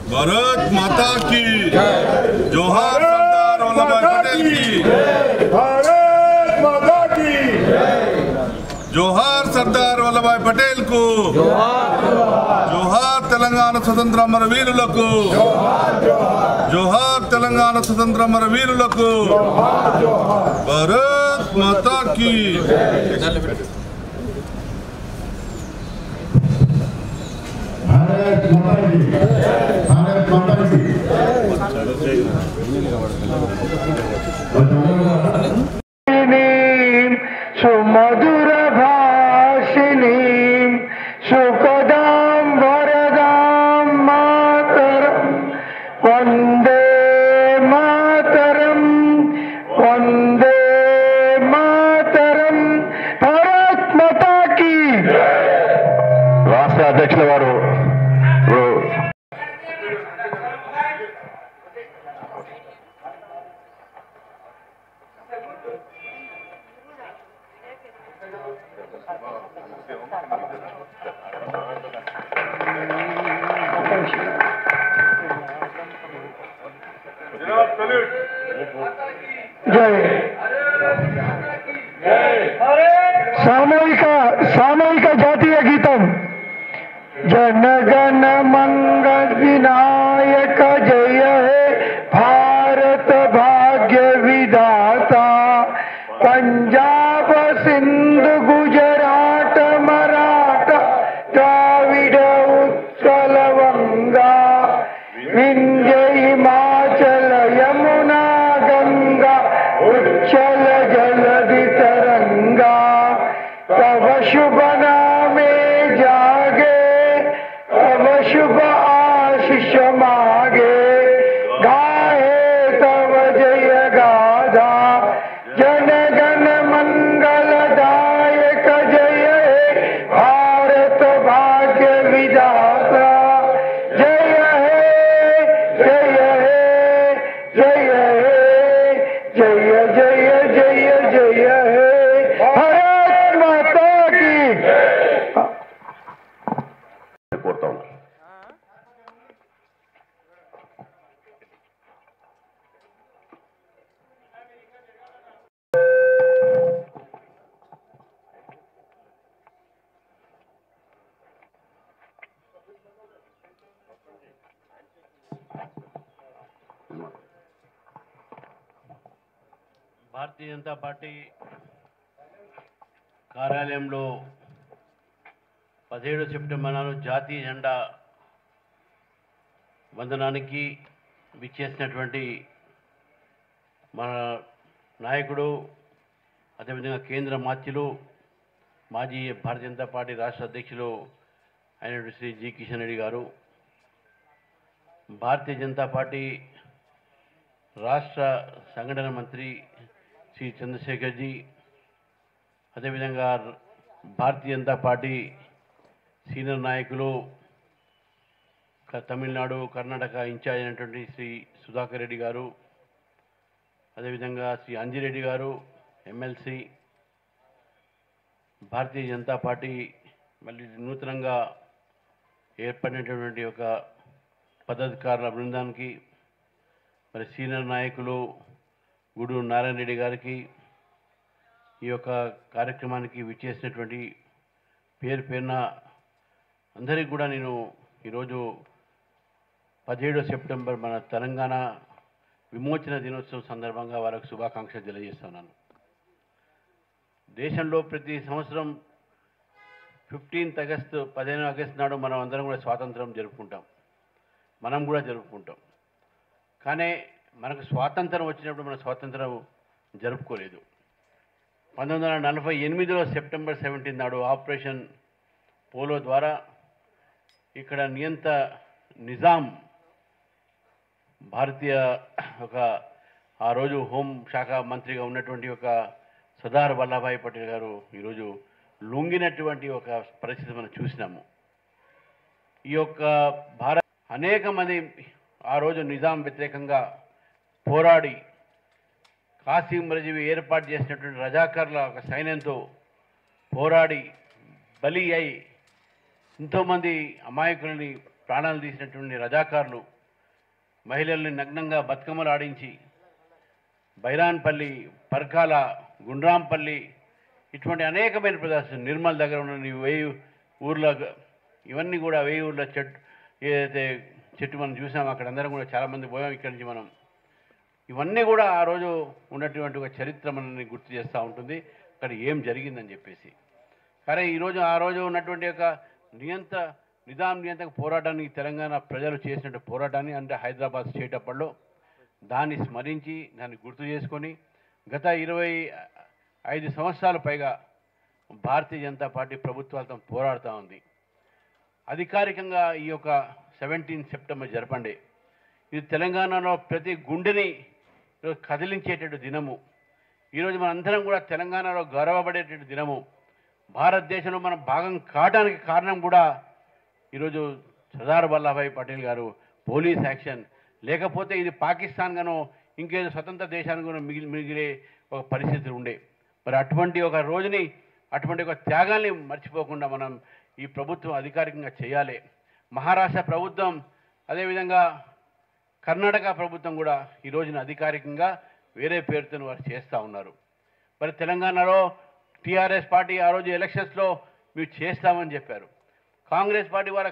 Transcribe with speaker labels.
Speaker 1: भारत माता की जोहार, सरदार वल्लभ भाई पटेल की भारत माता की जोहार, सरदार वल्लभ भाई पटेल को जोहार, तेलंगाना स्वतंत्र अमरवीरुలకు जोहार, तेलंगाना स्वतंत्र अमरवीरुలకు भारत माता की
Speaker 2: भारत माता की भारत माता की
Speaker 3: सुमधुर भाषिणी सुखदां वरदां मातरं वंदे मातरं वंदे मातरं भारत माता की राष्ट्र अध्यक्षుల వారు सामूहिक जातीय गीतम जनगण मंगल विनायक जय हे भारत भाग्य विधाता पंजाब सिंधु गुजरात मराठा द्राविड उत्कल गंगा विंध्य हिमाचल यमुना गंगा उच्चल जलधि तरंगा तब शुभ नामे जागे तब शुभ आशीष मागे गाहे तब जय गाधा जनगण मंगलदायक जय हे भारत भाग्य विधाता जय हे जय हे जय हे जय जय जय जय हे भारत माता की
Speaker 2: కోరుతా ఉన్నాను.
Speaker 4: భారతీయ జనతా పార్టీ కార్యాలయంలో 17 సెప్టెంబర్ నాడు జాతీయ జెండా వందనానికి విచ్చేసినటువంటి మన నాయకుడు, అదేవిధంగా కేంద్ర మాత్యులు, మాజీ భారతీయ జనతా పార్టీ రాష్ట్ర అధ్యక్షులు అయినటువంటి శ్రీ జి కిషన్ రెడ్డి గారు, భారతీయ జనతా పార్టీ రాష్ట్ర సంఘటన మంత్రి శ్రీ చంద్రశేఖర్జీ, అదేవిధంగా భారతీయ జనతా పార్టీ సీనియర్ నాయకులు తమిళనాడు కర్ణాటక ఇన్ఛార్జ్ అయినటువంటి శ్రీ సుధాకర్ రెడ్డి గారు, అదేవిధంగా శ్రీ అంజిరెడ్డి గారు ఎమ్మెల్సీ, భారతీయ జనతా పార్టీ మళ్ళీ నూతనంగా ఏర్పడినటువంటి ఒక పదాధికారుల బృందానికి, మరి సీనియర్ నాయకులు గూడూరు నారాయణ రెడ్డి గారికి, ఈ యొక్క కార్యక్రమానికి విచ్చేసినటువంటి పేరు పేరున అందరికీ కూడా నేను ఈరోజు 17 సెప్టెంబర్ మన తెలంగాణ విమోచన దినోత్సవం సందర్భంగా వారికి శుభాకాంక్షలు తెలియజేస్తున్నాను. దేశంలో ప్రతి సంవత్సరం 15 ఆగస్టు 15 ఆగస్టు నాడు మనం అందరం కూడా స్వాతంత్రం జరుపుకుంటాం, మనం కూడా జరుపుకుంటాం. కానీ మనకు స్వాతంత్రం వచ్చినప్పుడు మన స్వాతంత్రం జరుపుకోలేదు. 1948లో సెప్టెంబర్ 17 నాడు ఆపరేషన్ పోలో ద్వారా ఇక్కడ నియంత నిజాం భారతీయ ఒక ఆ రోజు హోంశాఖ మంత్రిగా ఉన్నటువంటి ఒక సర్దార్ వల్లభాయ్ పటేల్ గారు ఈరోజు లొంగినటువంటి ఒక పరిస్థితి మనం చూసినాము. ఈ యొక్క భారత్ అనేక మంది ఆ రోజు నిజాం వ్యతిరేకంగా పోరాడి కాసిం రజవి ఏర్పాటు చేసినటువంటి రజాకర్ల ఒక సైన్యంతో పోరాడి బలి అయి ఎంతోమంది అమాయకులని ప్రాణాలు తీసినటువంటి రజాకారులు మహిళల్ని నగ్నంగా బతుకమ్మలు ఆడించి బైరాన్పల్లి, పర్కాల, గుండ్రాంపల్లి ఇటువంటి అనేకమైన ప్రదేశాలు నిర్మల్ దగ్గర ఉన్న 1000 ఊర్ల ఇవన్నీ కూడా 1000 ఊర్ల ఏదైతే చెట్టు మనం చూసామో అక్కడ అందరం కూడా చాలామంది పోయాం ఇక్కడి నుంచి మనం. ఇవన్నీ కూడా ఆ రోజు ఉన్నటువంటి ఒక చరిత్ర మనల్ని గుర్తు చేస్తూ ఉంటుంది అక్కడ ఏం జరిగిందని చెప్పేసి. కానీ ఈరోజు ఆ రోజు ఉన్నటువంటి ఒక నిజాం నియంత్రణ పోరాటానికి తెలంగాణ ప్రజలు చేసినట్టు పోరాటాన్ని అంటే హైదరాబాద్ స్టేట్ అప్పట్లో దాన్ని స్మరించి దాన్ని గుర్తు చేసుకొని గత 25 సంవత్సరాల పైగా భారతీయ జనతా పార్టీ ప్రభుత్వాలతో పోరాడుతూ ఉంది. అధికారికంగా ఈ యొక్క 17 సెప్టెంబర్ జరపండి. ఇది తెలంగాణలో ప్రతి గుండెని కదిలించేటటువంటి దినము. ఈరోజు మనందరం కూడా తెలంగాణలో గౌరవపడేటటువంటి దినము. భారతదేశంలో మనం భాగం కావడానికి కారణం కూడా ఈరోజు సర్దార్ వల్లభాయ్ పటేల్ గారు పోలీస్ యాక్షన్, లేకపోతే ఇది పాకిస్తాన్ గానో ఇంకేదో స్వతంత్ర దేశానికి మిగిలే ఒక పరిస్థితి ఉండే. మరి అటువంటి ఒక రోజుని అటువంటి ఒక త్యాగాల్ని మర్చిపోకుండా మనం ఈ ప్రభుత్వం అధికారికంగా చేయాలి. మహారాష్ట్ర ప్రభుత్వం అదేవిధంగా కర్ణాటక ప్రభుత్వం కూడా ఈ రోజున అధికారికంగా వేరే పేరుతో వారు చేస్తూ ఉన్నారు. మరి తెలంగాణలో టీఆర్ఎస్ పార్టీ ఆ రోజు ఎలక్షన్స్లో మీరు చేస్తామని చెప్పారు. కాంగ్రెస్ పార్టీ వారు